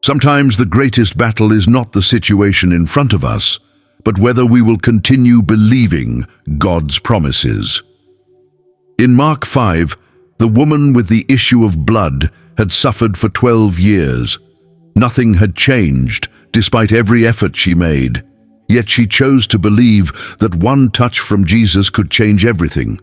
Sometimes the greatest battle is not the situation in front of us, but whether we will continue believing God's promises. In Mark 5, the woman with the issue of blood had suffered for 12 years. Nothing had changed, despite every effort she made. Yet she chose to believe that one touch from Jesus could change everything.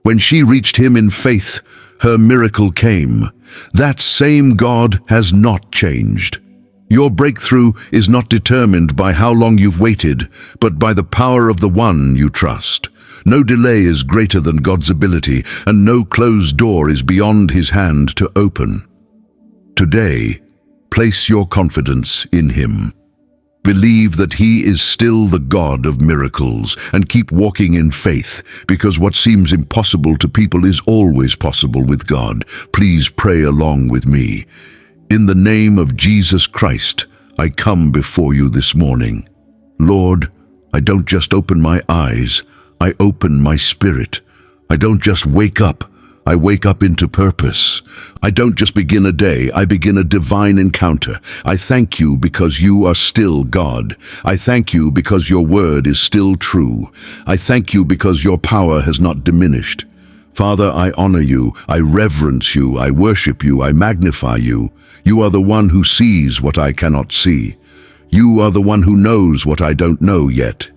When she reached him in faith, her miracle came. That same God has not changed. Your breakthrough is not determined by how long you've waited, but by the power of the one you trust. No delay is greater than God's ability, and no closed door is beyond his hand to open. Today, place your confidence in him. Believe that he is still the God of miracles, and keep walking in faith, because what seems impossible to people is always possible with God. Please pray along with me. In the name of Jesus Christ, I come before you this morning. Lord, I don't just open my eyes, I open my spirit. I don't just wake up, I wake up into purpose. I don't just begin a day, I begin a divine encounter. I thank you because you are still God. I thank you because your word is still true. I thank you because your power has not diminished. Father, I honor you, I reverence you, I worship you, I magnify you. You are the one who sees what I cannot see. You are the one who knows what I don't know yet.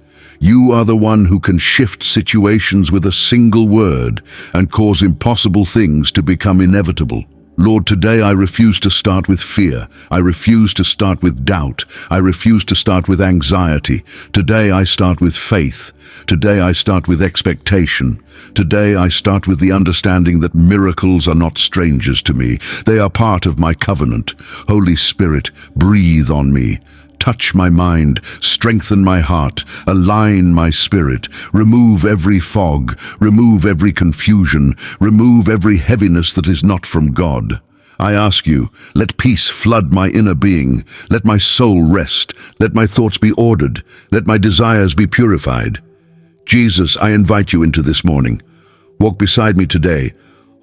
You are the one who can shift situations with a single word and cause impossible things to become inevitable. Lord, today I refuse to start with fear. I refuse to start with doubt. I refuse to start with anxiety. Today I start with faith. Today I start with expectation. Today I start with the understanding that miracles are not strangers to me. They are part of my covenant. Holy Spirit, breathe on me. Touch my mind, strengthen my heart, align my spirit, remove every fog, remove every confusion, remove every heaviness that is not from God. I ask you, let peace flood my inner being, let my soul rest, let my thoughts be ordered, let my desires be purified. Jesus, I invite you into this morning. Walk beside me today,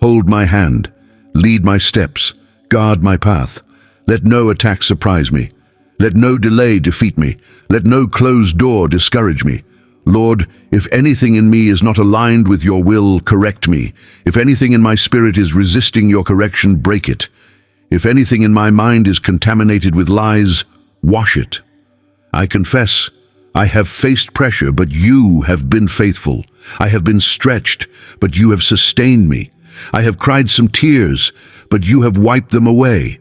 hold my hand, lead my steps, guard my path. Let no attack surprise me. Let no delay defeat me. Let no closed door discourage me. Lord, if anything in me is not aligned with your will, correct me. If anything in my spirit is resisting your correction, break it. If anything in my mind is contaminated with lies, wash it. I confess, I have faced pressure, but you have been faithful. I have been stretched, but you have sustained me. I have cried some tears, but you have wiped them away.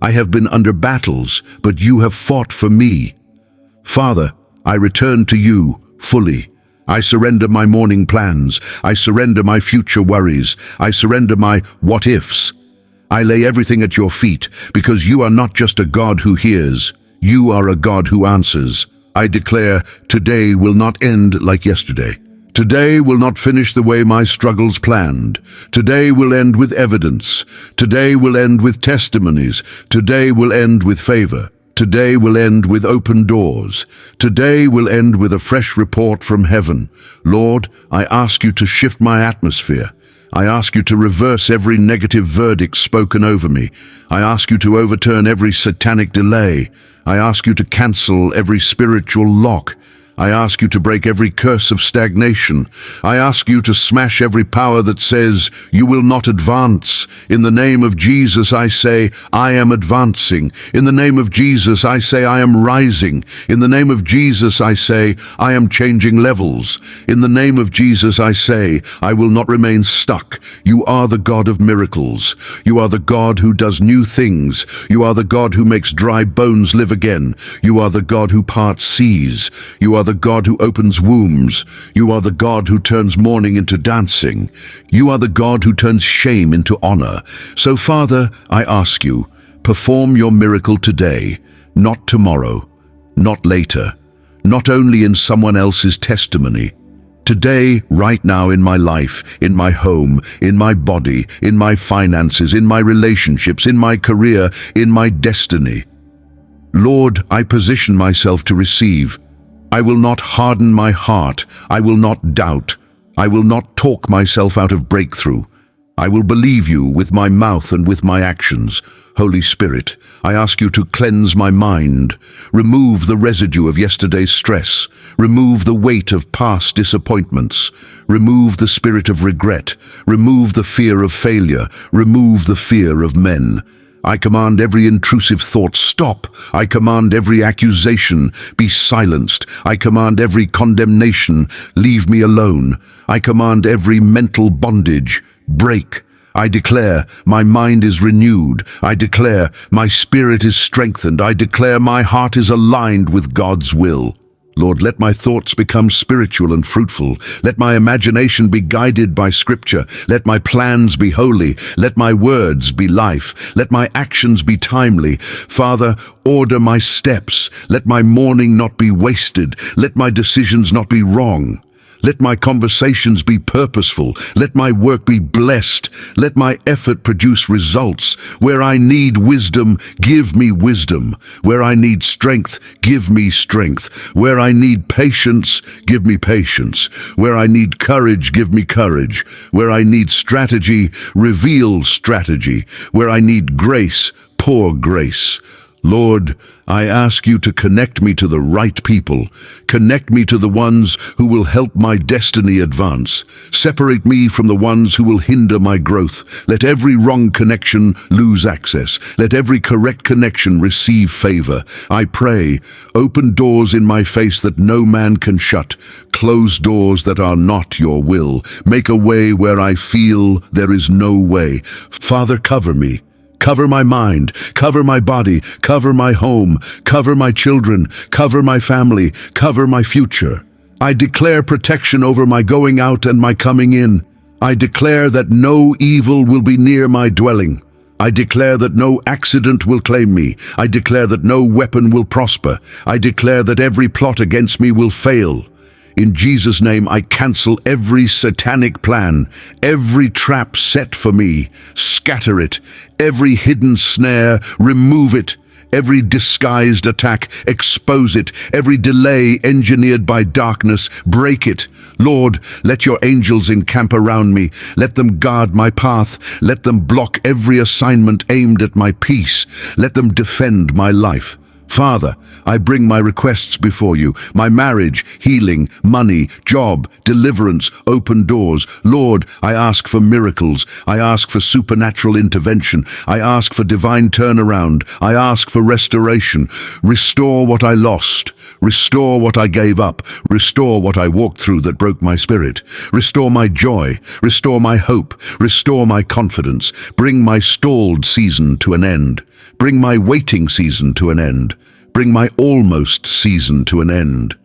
I have been under battles, but you have fought for me. Father, I return to you fully. I surrender my morning plans. I surrender my future worries. I surrender my what-ifs. I lay everything at your feet, because you are not just a God who hears. You are a God who answers. I declare, today will not end like yesterday. Today will not finish the way my struggles planned. Today will end with evidence. Today will end with testimonies. Today will end with favor. Today will end with open doors. Today will end with a fresh report from heaven. Lord, I ask you to shift my atmosphere. I ask you to reverse every negative verdict spoken over me. I ask you to overturn every satanic delay. I ask you to cancel every spiritual lock. I ask you to break every curse of stagnation. I ask you to smash every power that says you will not advance. In the name of Jesus, I say, I am advancing. In the name of Jesus, I say, I am rising. In the name of Jesus, I say, I am changing levels. In the name of Jesus, I say, I will not remain stuck. You are the God of miracles. You are the God who does new things. You are the God who makes dry bones live again. You are the God who parts seas. You are the God who opens wombs. You are the God who turns mourning into dancing. You are the God who turns shame into honor. So, Father, I ask you, perform your miracle today, not tomorrow, not later, not only in someone else's testimony. Today, right now in my life, in my home, in my body, in my finances, in my relationships, in my career, in my destiny. Lord, I position myself to receive. I will not harden my heart. I will not doubt. I will not talk myself out of breakthrough. I will believe you with my mouth and with my actions. Holy Spirit, I ask you to cleanse my mind. Remove the residue of yesterday's stress. Remove the weight of past disappointments. Remove the spirit of regret. Remove the fear of failure. Remove the fear of men. I command every intrusive thought, stop. I command every accusation, be silenced. I command every condemnation, leave me alone. I command every mental bondage, break. I declare my mind is renewed. I declare my spirit is strengthened. I declare my heart is aligned with God's will. Lord, let my thoughts become spiritual and fruitful. Let my imagination be guided by Scripture. Let my plans be holy. Let my words be life. Let my actions be timely. Father, order my steps. Let my morning not be wasted. Let my decisions not be wrong. Let my conversations be purposeful. Let my work be blessed. Let my effort produce results. Where I need wisdom, give me wisdom. Where I need strength, give me strength. Where I need patience, give me patience. Where I need courage, give me courage. Where I need strategy, reveal strategy. Where I need grace, pour grace. Lord, I ask you to connect me to the right people. Connect me to the ones who will help my destiny advance. Separate me from the ones who will hinder my growth. Let every wrong connection lose access. Let every correct connection receive favor. I pray, open doors in my face that no man can shut. Close doors that are not your will. Make a way where I feel there is no way. Father, cover me. Cover my mind, cover my body, cover my home, cover my children, cover my family, cover my future. I declare protection over my going out and my coming in. I declare that no evil will be near my dwelling. I declare that no accident will claim me. I declare that no weapon will prosper. I declare that every plot against me will fail. In Jesus' name, I cancel every satanic plan, every trap set for me. Scatter it. Every hidden snare, remove it. Every disguised attack, expose it. Every delay engineered by darkness, break it. Lord, let your angels encamp around me. Let them guard my path. Let them block every assignment aimed at my peace. Let them defend my life. Father, I bring my requests before you, my marriage, healing, money, job, deliverance, open doors. Lord, I ask for miracles. I ask for supernatural intervention. I ask for divine turnaround. I ask for restoration. Restore what I lost. Restore what I gave up. Restore what I walked through that broke my spirit. Restore my joy. Restore my hope. Restore my confidence. Bring my stalled season to an end. Bring my waiting season to an end. Bring my almost season to an end.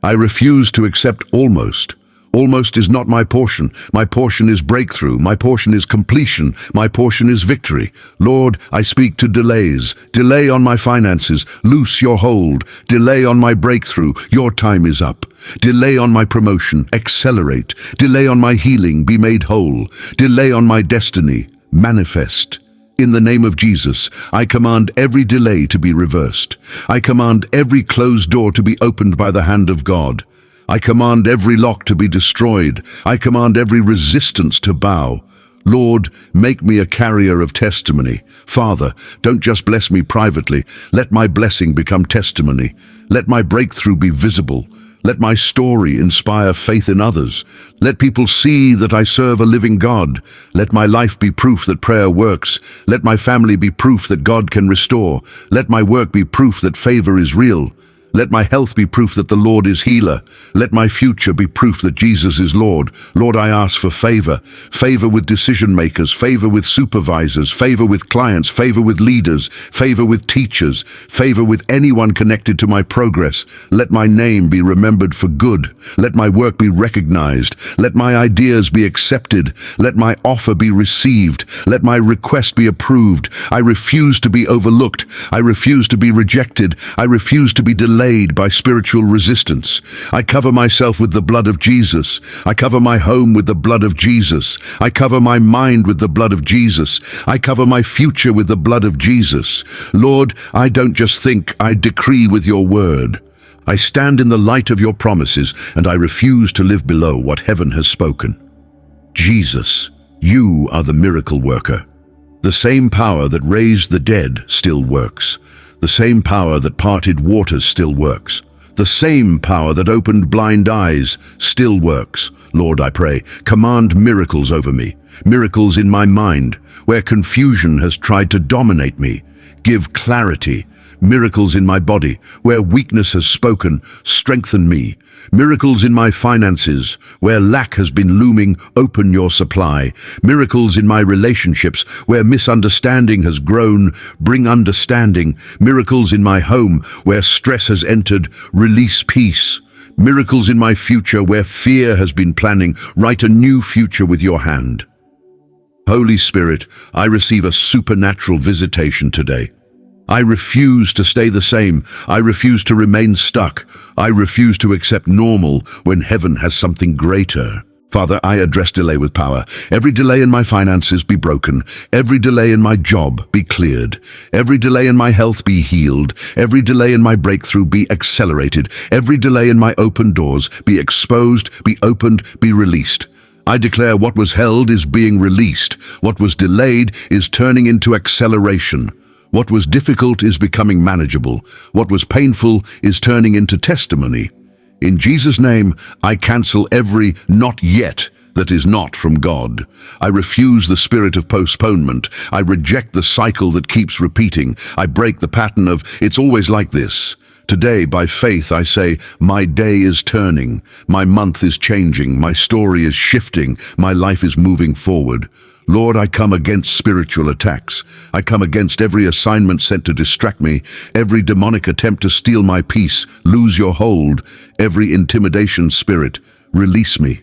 I refuse to accept almost. Almost is not my portion. My portion is breakthrough. My portion is completion. My portion is victory. Lord, I speak to delays. Delay on my finances. Loose your hold. Delay on my breakthrough. Your time is up. Delay on my promotion. Accelerate. Delay on my healing. Be made whole. Delay on my destiny. Manifest. In the name of Jesus, I command every delay to be reversed. I command every closed door to be opened by the hand of God. I command every lock to be destroyed. I command every resistance to bow. Lord, make me a carrier of testimony. Father, don't just bless me privately. Let my blessing become testimony. Let my breakthrough be visible. Let my story inspire faith in others. Let people see that I serve a living God. Let my life be proof that prayer works. Let my family be proof that God can restore. Let my work be proof that favor is real. Let my health be proof that the Lord is healer. Let my future be proof that Jesus is Lord. Lord, I ask for favor. Favor with decision makers, favor with supervisors, favor with clients, favor with leaders, favor with teachers, favor with anyone connected to my progress. Let my name be remembered for good. Let my work be recognized. Let my ideas be accepted. Let my offer be received. Let my request be approved. I refuse to be overlooked. I refuse to be rejected. I refuse to be delayed by spiritual resistance. I cover myself with the blood of Jesus. I cover my home with the blood of Jesus. I cover my mind with the blood of Jesus. I cover my future with the blood of Jesus. Lord, I don't just think, I decree with your word. I stand in the light of your promises, and I refuse to live below what heaven has spoken. Jesus, You are the miracle worker. The same power that raised the dead still works. The same power that parted waters still works. The same power that opened blind eyes still works. Lord, I pray, command miracles over me, miracles in my mind, where confusion has tried to dominate me. Give clarity. Miracles in my body, where weakness has spoken, strengthen me. Miracles in my finances, where lack has been looming, open your supply. Miracles in my relationships, where misunderstanding has grown, bring understanding. Miracles in my home, where stress has entered, release peace. Miracles in my future, where fear has been planning, write a new future with your hand. Holy Spirit, I receive a supernatural visitation today. I refuse to stay the same. I refuse to remain stuck. I refuse to accept normal when heaven has something greater. Father, I address delay with power. Every delay in my finances be broken. Every delay in my job be cleared. Every delay in my health be healed. Every delay in my breakthrough be accelerated. Every delay in my open doors be exposed, be opened, be released. I declare what was held is being released. What was delayed is turning into acceleration. What was difficult is becoming manageable. What was painful is turning into testimony. In Jesus' name, I cancel every not yet that is not from God. I refuse the spirit of postponement. I reject the cycle that keeps repeating. I break the pattern of, it's always like this. Today, by faith, I say, my day is turning. My month is changing. My story is shifting. My life is moving forward. Lord, I come against spiritual attacks. I come against every assignment sent to distract me, every demonic attempt to steal my peace, lose your hold, every intimidation spirit, release me.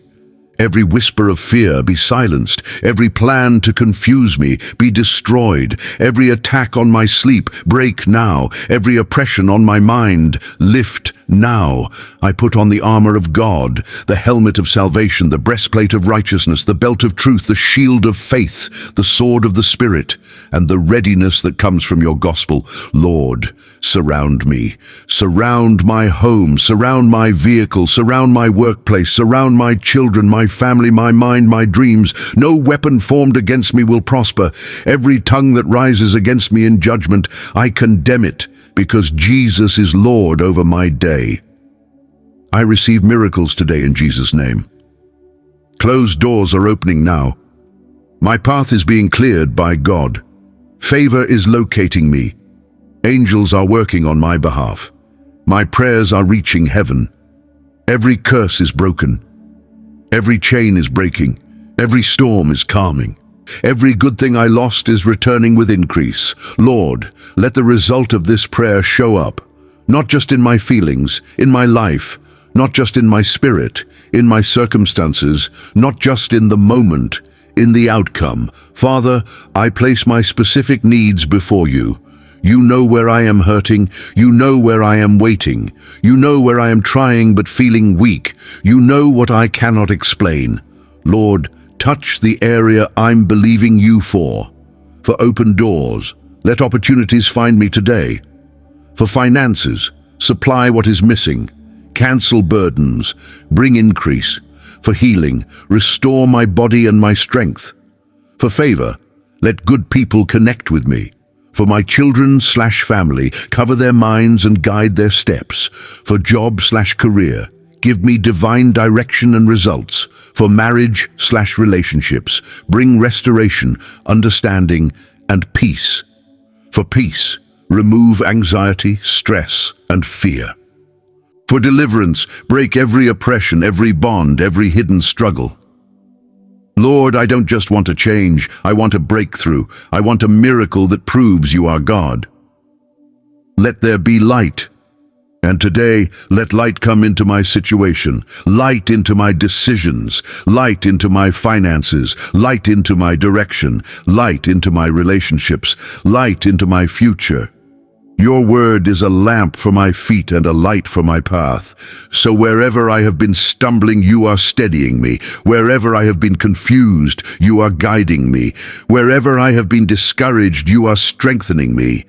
Every whisper of fear be silenced. Every plan to confuse me be destroyed. Every attack on my sleep break now. Every oppression on my mind lift now. I put on the armor of God, the helmet of salvation, the breastplate of righteousness, the belt of truth, the shield of faith, the sword of the Spirit, and the readiness that comes from your gospel. Lord, surround me. Surround my home. Surround my vehicle. Surround my workplace. Surround my children, my family, my mind, my dreams. No weapon formed against me will prosper. Every tongue that rises against me in judgment, I condemn it, because Jesus is Lord over my day. I receive miracles today in Jesus' name. Closed doors are opening now. My path is being cleared by God. Favor is locating me. Angels are working on my behalf. My prayers are reaching heaven. Every curse is broken. Every chain is breaking. Every storm is calming. Every good thing I lost is returning with increase. Lord, let the result of this prayer show up, not just in my feelings, in my life, not just in my spirit, in my circumstances, not just in the moment, in the outcome. Father, I place my specific needs before you. You know where I am hurting. You know where I am waiting. You know where I am trying but feeling weak. You know what I cannot explain. Lord, touch the area I'm believing you for. For open doors, let opportunities find me today. For finances, supply what is missing. Cancel burdens, bring increase. For healing, restore my body and my strength. For favor, let good people connect with me. For my children/family, cover their minds and guide their steps. For job/career, give me divine direction and results. For marriage/relationships, bring restoration, understanding, and peace. For peace, remove anxiety, stress, and fear. For deliverance, break every oppression, every bond, every hidden struggle. Lord, I don't just want a change, I want a breakthrough. I want a miracle that proves you are God. Let there be light. And today, let light come into my situation, light into my decisions, light into my finances, light into my direction, light into my relationships, light into my future. Your word is a lamp for my feet and a light for my path. So wherever I have been stumbling, you are steadying me. Wherever I have been confused, you are guiding me. Wherever I have been discouraged, you are strengthening me.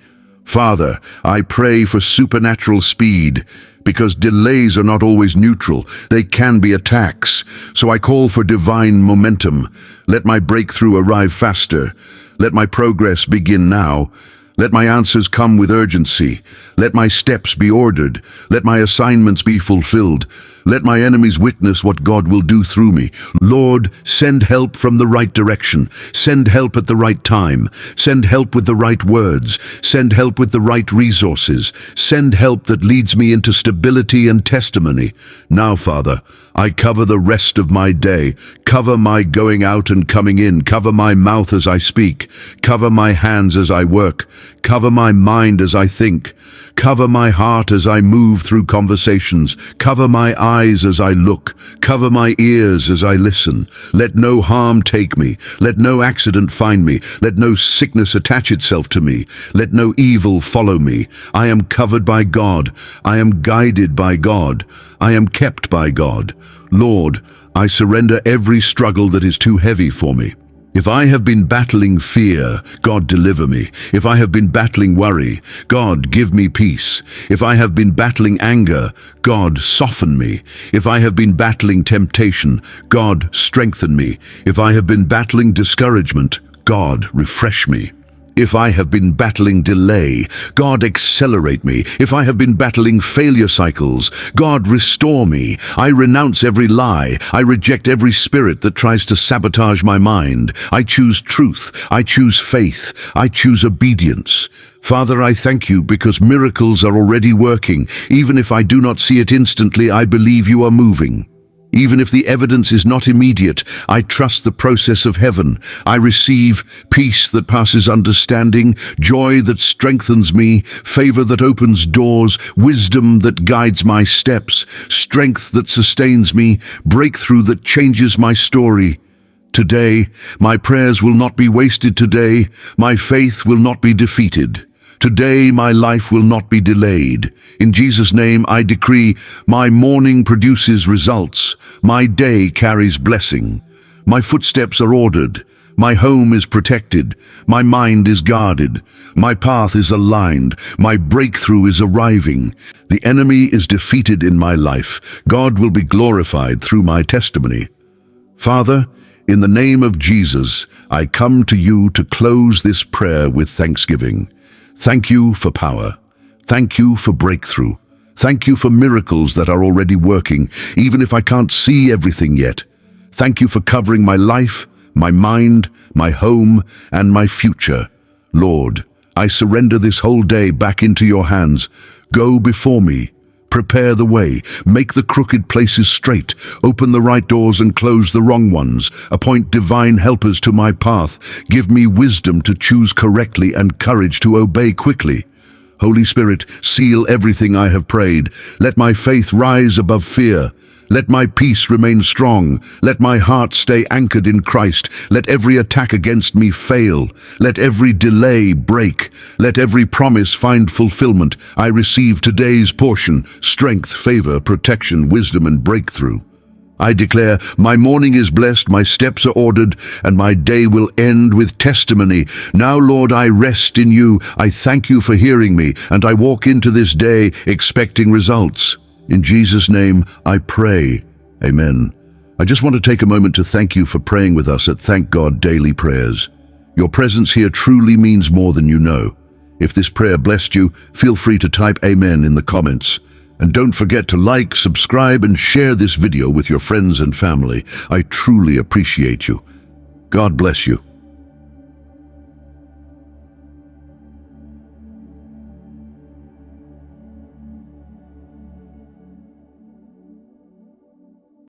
Father, I pray for supernatural speed, because delays are not always neutral. They can be attacks. So I call for divine momentum. Let my breakthrough arrive faster. Let my progress begin now. Let my answers come with urgency. Let my steps be ordered. Let my assignments be fulfilled. Let my enemies witness what God will do through me. Lord, send help from the right direction. Send help at the right time. Send help with the right words. Send help with the right resources. Send help that leads me into stability and testimony. Now, Father, I cover the rest of my day. Cover my going out and coming in. Cover my mouth as I speak. Cover my hands as I work. Cover my mind as I think. Cover my heart as I move through conversations. Cover my eyes as I look. Cover my ears as I listen. Let no harm take me. Let no accident find me. Let no sickness attach itself to me. Let no evil follow me. I am covered by God. I am guided by God. I am kept by God. Lord, I surrender every struggle that is too heavy for me. If I have been battling fear, God deliver me. If I have been battling worry, God give me peace. If I have been battling anger, God soften me. If I have been battling temptation, God strengthen me. If I have been battling discouragement, God refresh me. If I have been battling delay, God accelerate me. If I have been battling failure cycles, God restore me. I renounce every lie. I reject every spirit that tries to sabotage my mind. I choose truth. I choose faith. I choose obedience. Father, I thank you because miracles are already working. Even if I do not see it instantly, I believe you are moving. Even if the evidence is not immediate, I trust the process of heaven. I receive peace that passes understanding, joy that strengthens me, favor that opens doors, wisdom that guides my steps, strength that sustains me, breakthrough that changes my story. Today, my prayers will not be wasted today. My faith will not be defeated. Today my life will not be delayed. In Jesus' name I decree, my morning produces results. My day carries blessing. My footsteps are ordered. My home is protected. My mind is guarded. My path is aligned. My breakthrough is arriving. The enemy is defeated in my life. God will be glorified through my testimony. Father, in the name of Jesus, I come to you to close this prayer with thanksgiving. Thank you for power. Thank you for breakthrough. Thank you for miracles that are already working, even if I can't see everything yet. Thank you for covering my life, my mind, my home, and my future. Lord, I surrender this whole day back into your hands. Go before me. Prepare the way, make the crooked places straight, open the right doors and close the wrong ones, appoint divine helpers to my path, give me wisdom to choose correctly and courage to obey quickly. Holy Spirit, seal everything I have prayed. Let my faith rise above fear. Let my peace remain strong. Let my heart stay anchored in Christ. Let every attack against me fail. Let every delay break. Let every promise find fulfillment. I receive today's portion: strength, favor, protection, wisdom, and breakthrough. I declare, my morning is blessed, my steps are ordered, and my day will end with testimony. Now, Lord, I rest in you. I thank you for hearing me, and I walk into this day expecting results. In Jesus' name, I pray. Amen. I just want to take a moment to thank you for praying with us at Thank God Daily Prayers. Your presence here truly means more than you know. If this prayer blessed you, feel free to type Amen in the comments. And don't forget to like, subscribe, and share this video with your friends and family. I truly appreciate you. God bless you.